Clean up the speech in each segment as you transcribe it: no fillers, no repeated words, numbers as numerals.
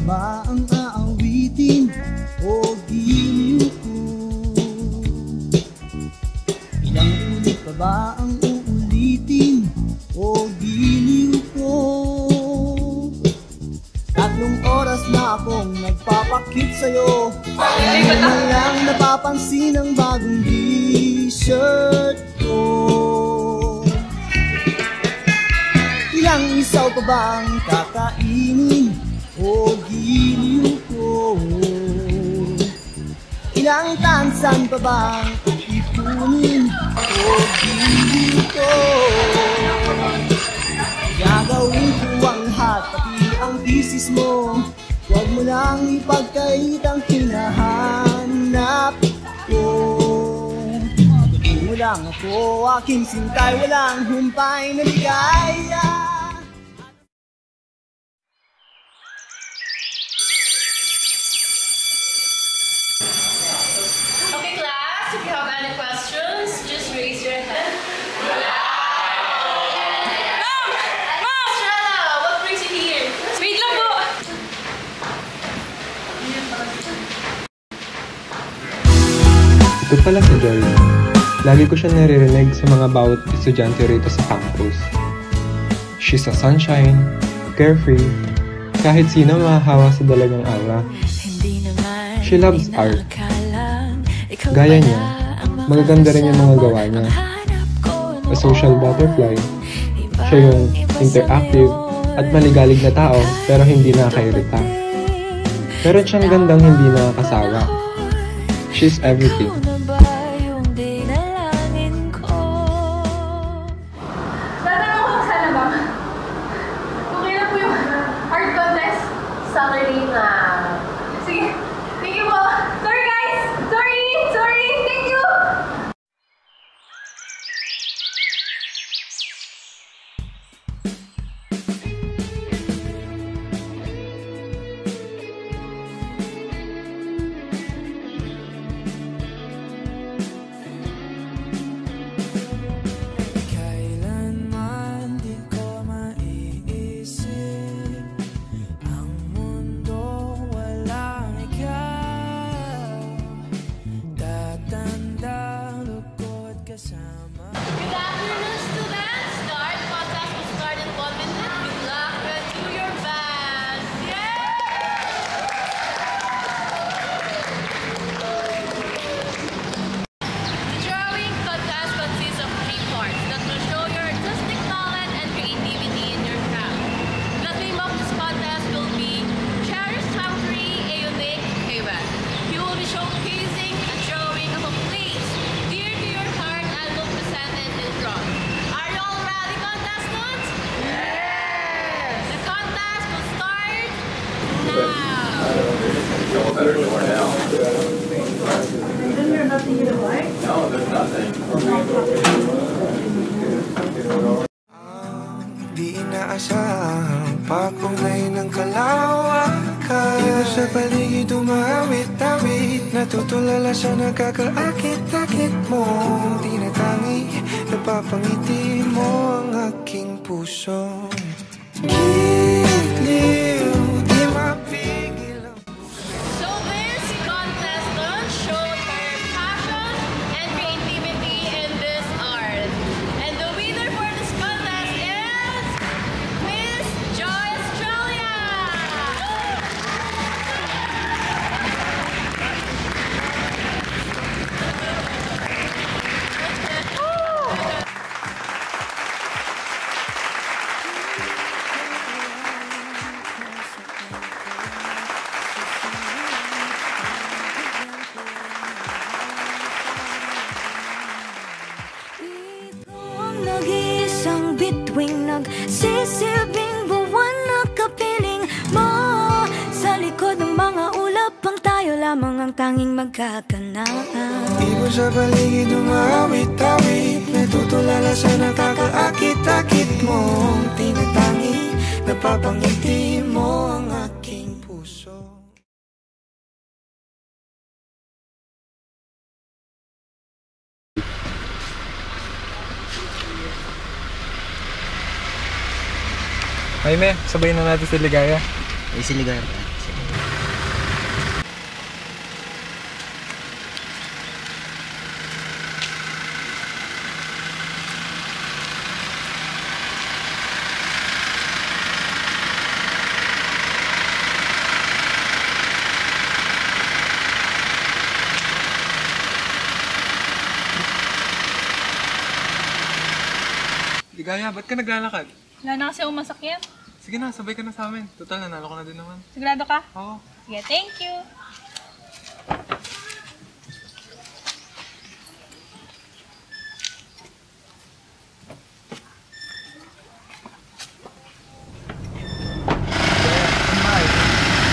ba ang aawitin o giliw ko? Ilang ulit pa ba ang uulitin o giliw ko? 3 oras na akong nagpapakit sa'yo, hindi mo lang napapansin ang bagong t-shirt ko. Ilang isaw pa bang kakainin o giliw ko? Ilang tansan pa bang ipunin o giliw ko? Gagawin ko ang lahat, pati ang thesis mo. Huwag mo lang ipagkait ang hinahanap ko. Tuloy mo lang ako, aking sintay, walang humpay na ligaya. Okay, class, if you have any questions, just raise your hand. Ito pala si Joy. Lagi ko siya naririnig sa mga bawat estudyante rito sa campus. She's a sunshine, carefree, kahit sino mahahawa sa dalagang aura. She loves art. Gaya niya, magaganda rin yung mga gawa niya. A social butterfly. Siya yung interactive at maligalig na tao pero hindi nakakairita. Meron siyang gandang hindi nakakasawa. She's everything. Saturday na. Sige. Thank you po. Sorry guys. Sorry. Thank you. Good afternoon, students. The art contest will start in 1 minute. Good luck and do your best. The drawing contest consists of 3 parts that will show your artistic talent and creativity in your craft. The theme of this contest will be Cherish Sanctuary, a unique haven. You will be showcasing a drawing of a place dear to your heart and will present it in drawing. Are you all ready, contestants? Yes! The contest will start now. Better door now. Isn't there nothing you don't like? No, there's nothing. Di inaasahang pakulay ng kalawakan. Dito sa paligid umawit-awit, natutulala sa nakakaakit-akit mo. Tinatangi, napapangiti mo ang aking puso. Kitliw, di mapigil ang So this contestant showed her passion and creativity in this art. And the winner for this contest is Miss Joy Australia! Nag-iisang bituing nagsisilbing buwan na kapiling mo. Sa likod ng mga ulap ang tayo lamang ang tanging magkakanaan. Ibo sa paligid umawit-awit, natutulala sa nakakaakit-akit mo. Tinatangi, napapangiti mo ang aking puso. Jaime, sabayin na natin si Ligaya. Si Ligaya ba? Sige. Gaya, ba't ka naglalakad? Wala na kasi akong masakyan. Sige na, sabay ka na sa amin. Total, nanalo ko na din naman. Sigurado ka? Oo. Sige, thank you.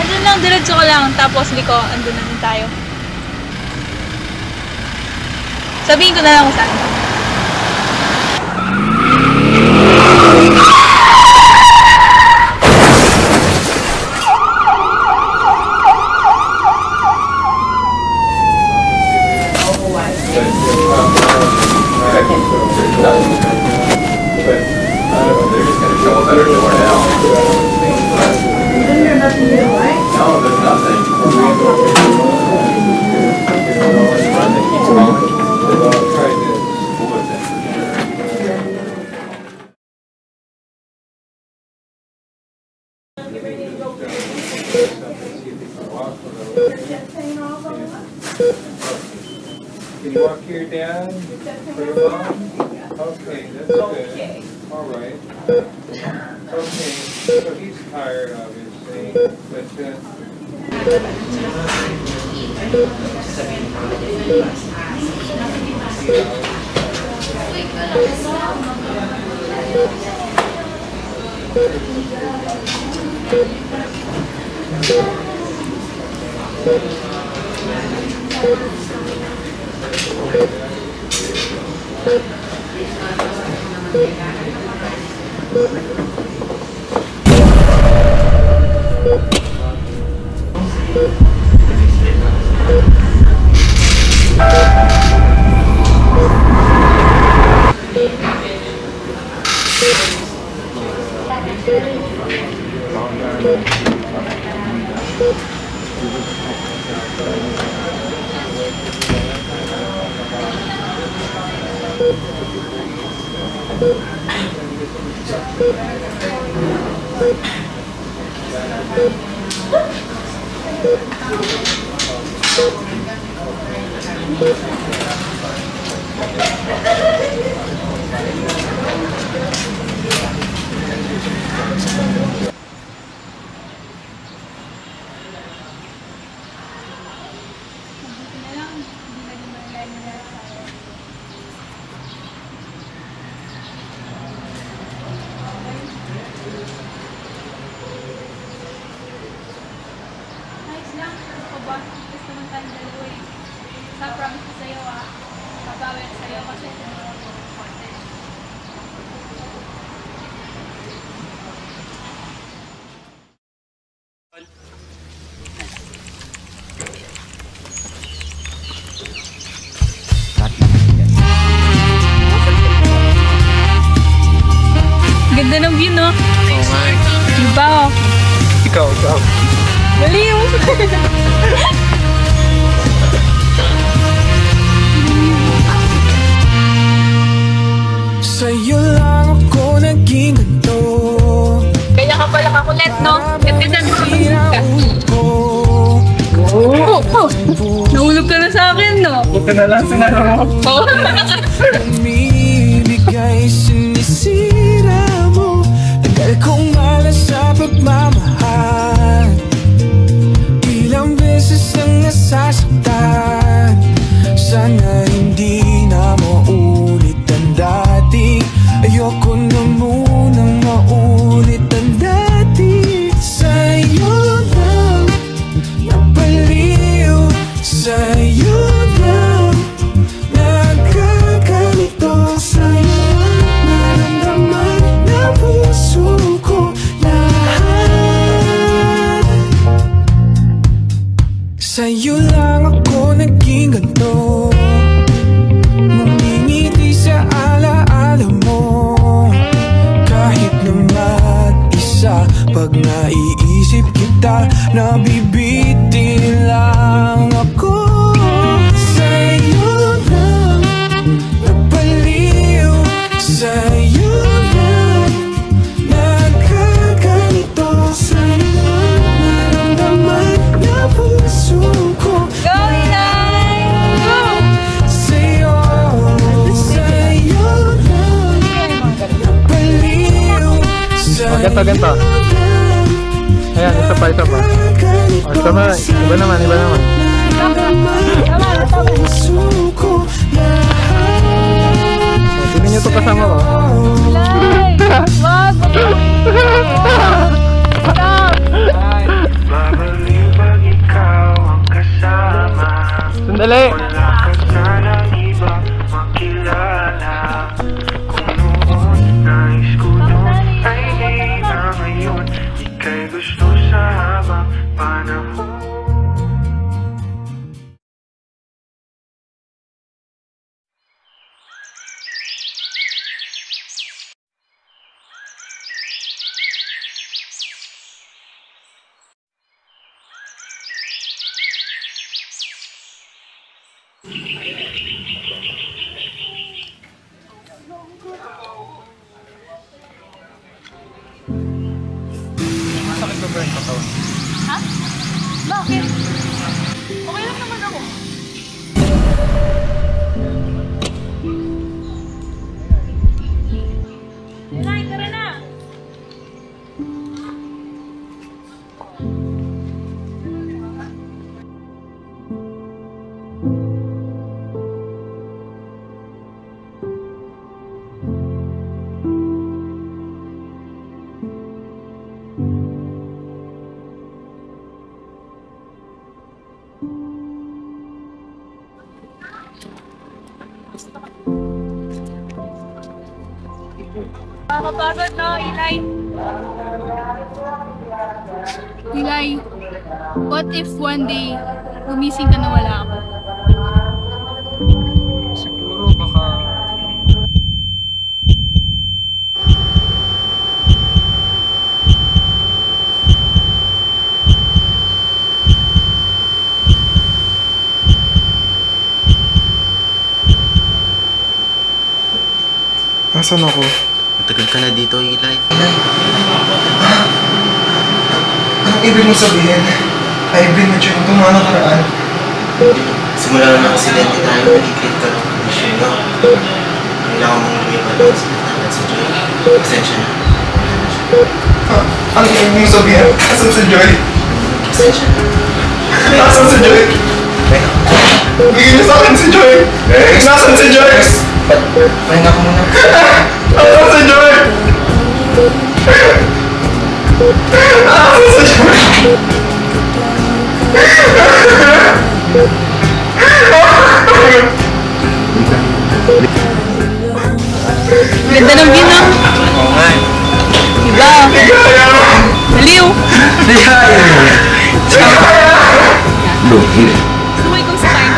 Andun lang, diretso ko lang. Tapos liko, andun na din tayo. Sabihin ko na lang kung saan. They're just gonna show a better door now. Then you're not here, right? No, there's nothing. Run that keeps going. Who was it for sure? Can you walk here, Dad? For your mom? Okay, that's good. All right. Okay, so he's tired, obviously, but Gusto naman tayong dalawa eh. Sa promise ko sa'yo babawi ko sa'yo kasi tinuro ko ng konti. Ganda ng view, no? Oo nga eh. Diba? Ikaw. Baliw! Sa'yo lang ako naging ganito. Kaya ka pala kakulit, no? Ganda mo. Nahulog ka na sa akin, no? Buti na lang sinara mo. Oo. Umibigay sinisira mo. Tagal kong malas sa pagmamahal. Ilang beses nang nasasaktan. Sana hindi na maulit ang dati. Ayoko na munang maulit ang dati. Sa'yo lang napaliw. Sa'yo lang nagkaganito. Sa'yo naramdaman na puso ko lahat. Sa'yo lang ako naging ganito. Ngumingiti sa alaala mo. Kahit na mag-isa, pag naiisip kita, nabibitin lang ako. Sa'yo lang napaliw. Sa'yo lang nagkaganito. Sa'yo naramdaman na puso ko. Go, Inay! Go! Sa'yo lang napaliw. Ayan, isa pa, isa pa. O, tama, iba naman, iba naman. Tingnan nyo ito kasama ko. Ilay! Wag! Sandali! Masakit ba yung katawan? Ha? Bakit? Okay lang naman ako. Ilay, tara na! Nakakapagod, no, Ilay? Ilay, what if one day, gumising ka na wala ako? Siguro baka... Nasaan ako? Matagal ka na dito, Eli. Anong ibig mo sabihin? I've been with you itong mga nakaraan. Simula na aksidente tayo, nag-create ka ng condition, no? Kailangan mong lumipat ng hospital sa Joy. Pasensya na. Ang ibig mo sabihin? Asan si Joy? Pasensya na. Asan si Joy? Bigyan niyo sa akin si Joy! Nasaan si Joy? Pahinga ko muna. Asan si Joy? Asan si Joy? Ganda ng view, no? Oo nga. Diba? Maliw! Sumay kong sa tayo.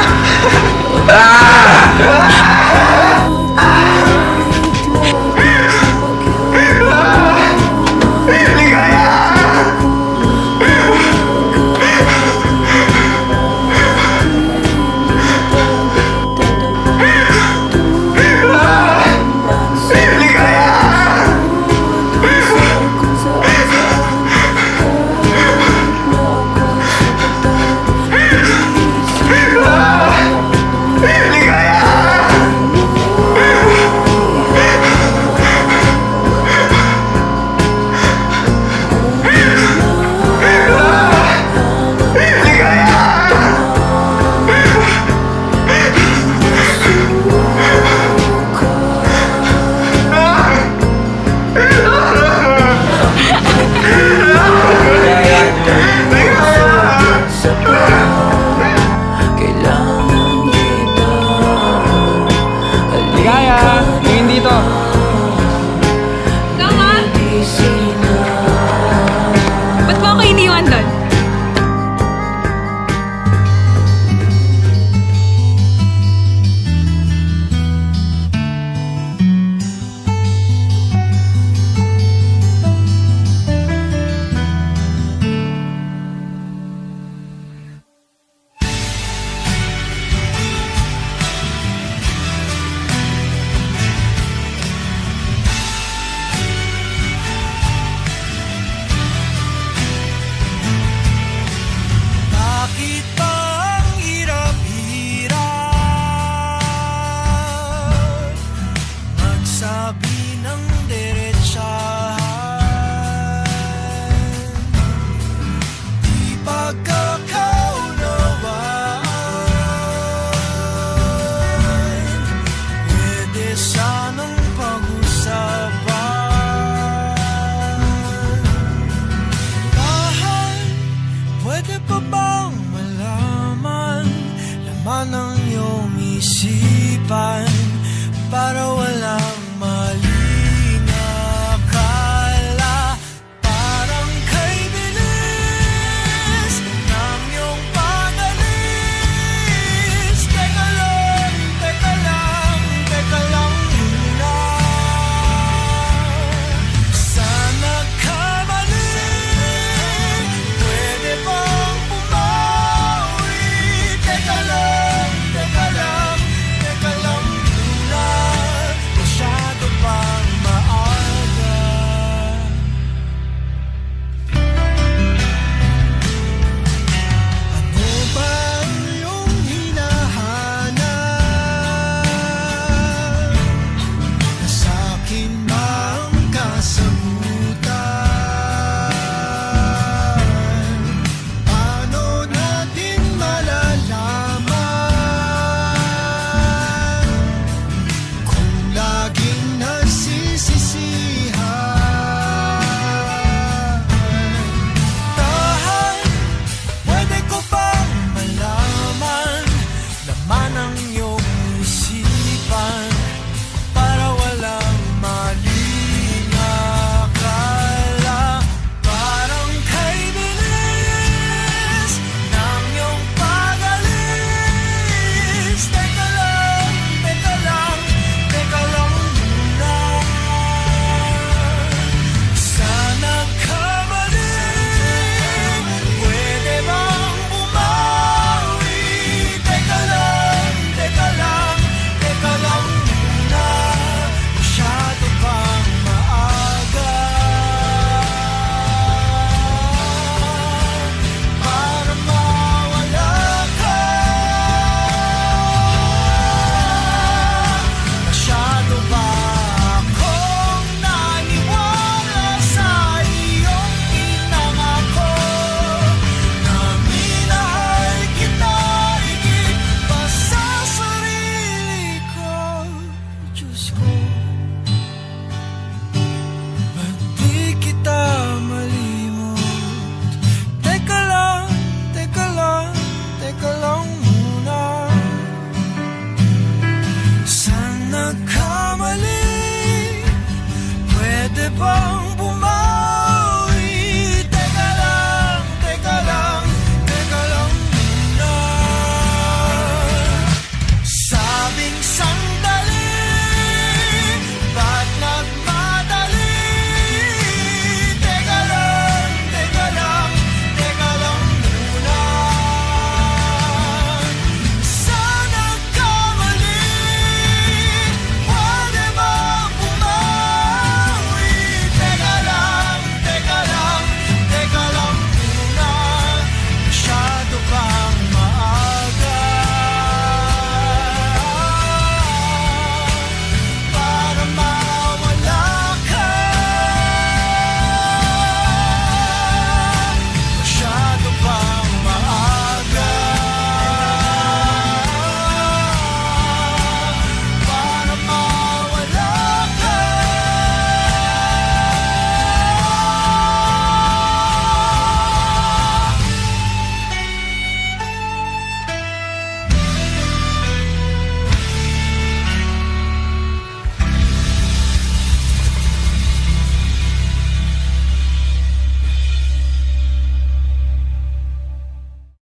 isipan